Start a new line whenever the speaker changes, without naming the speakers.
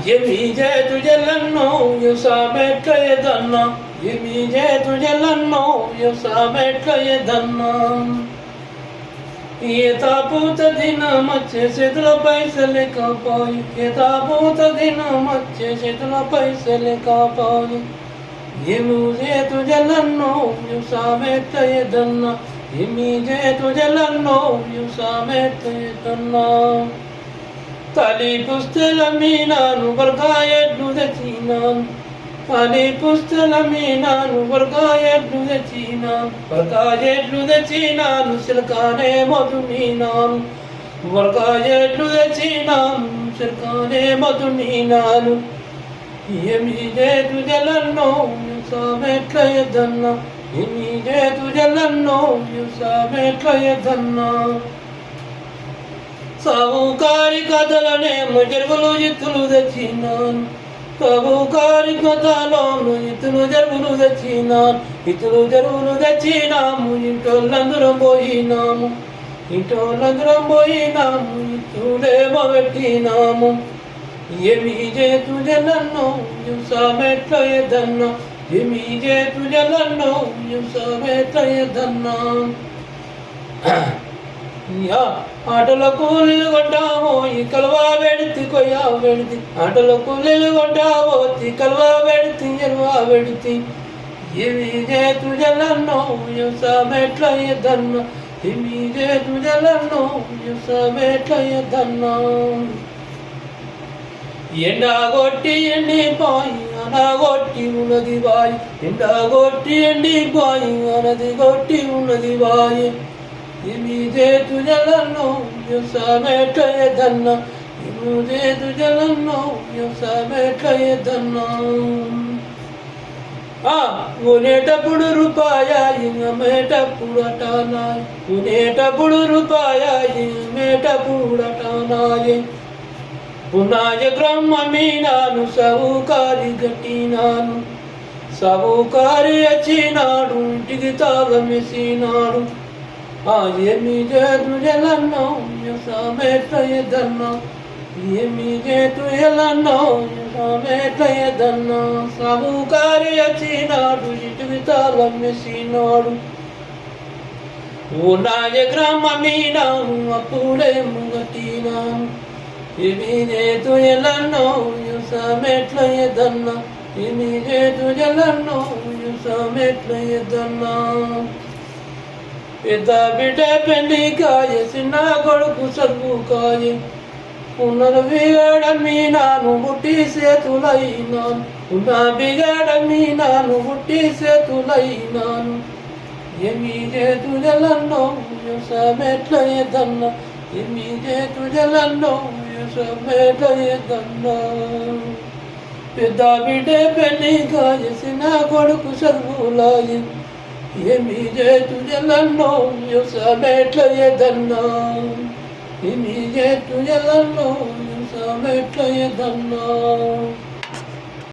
Yemice tujelanno yusametka yedanna Yemice tujelanno yusametka yedanna Yetaputa dina macce setla paisale kapai Yetaputa dina macce setla paisale kapai Yemice tujelanno yusametka yedanna Yemice tujelanno yusametka yedanna Tali pustelamina vargaya dudetinan Tali pustelamina vargaya dudetinan Vargaya dudetinan silkane maduminan Vargaya dudetinan silkane maduminan Yemide tujalanno yusametka yedanna Yemide tujalanno yusametka yedanna సావుకారి కథలనే జరుగులు ఇత్తులు తెచ్చినాను సావుకారి కథలోను ఇత్తులు జరుగులు తెచ్చినాను ఇత్తులు జరుగులు తెచ్చినాము ఇంటోళ్ళందరం పోయినాము ఇంటోళ్ళందరం పోయినాము ఇత్తులేమో పెట్టినాము ఏమి చేతుజలన్నో యుసామెట్ల ఎదన్నో ఏమి చేతుజలన్నో యుసామెట్ల ఎదన్నా ఆటల కూలీలు కొంటామో ఈ కలువా వెడితి కొయ్యా వెడితి ఆటల కూలీలు కొంటామో ఈ కలువా వెడితి ఎలువా వెడితి ఏమి చేతుజలన్నో యుసామెట్ల ఎదన్నో ఏమి చేతుజలన్నో యుసామెట్ల ఎదన్నో ఎండగొట్టి ఎండిపోయి అనగొట్టి ఉన్నది బాయి ఎండగొట్టి ఎండిపోయి అనది కొట్టి ఉన్నది బాయి Yemide tujalanno yusametka yedanna Yemide tujalanno yusametka yedanna కొనేటప్పుడు రూపాయి అమ్మేటప్పుడు అటానాయి కొనేటప్పుడు రూపాయి అమ్మేటప్పుడు అటానాయి పునాయ గ్రహ్మ మీనాను సవుకారి గట్టినాను సవుకారి వచ్చినాడు ఇంటికి తాళమేసినాడు Yemide tujalanno yusametka yedanna Yemide tujalanno yusametka yedanna Savukari achinaadu ఇంటికి తాళం వేసినాడు ఉన్నాయ గ్రామ మీనాను అప్పుడే ముగటినాను Yemide tujalanno yusametka yedanna Yemide tujalanno yusametka yedanna పెద్ద బిడ్డ పెళ్లి కాయ చిన్న కొడుకు చదువు కాయ పునర్విగడమి నాను బుట్టి చేతులైనాను పునర్విగడమి నాను బుట్టి చేతులైనాను ఏమి చేతుజలన్నో యుసమెట్ల ఎదన్న ఏమి చేతుజలన్నో యుసమెట్ల ఎదన్న పెద్ద బిడ్డ పెళ్లి కాయ చిన్న కొడుకు చదువులాయి ఏమి చేతుజలన్నో యుసమెట్ల ఎదన్నా ఏమి చేతుజలన్నో యుసమెట్ల ఎదన్నా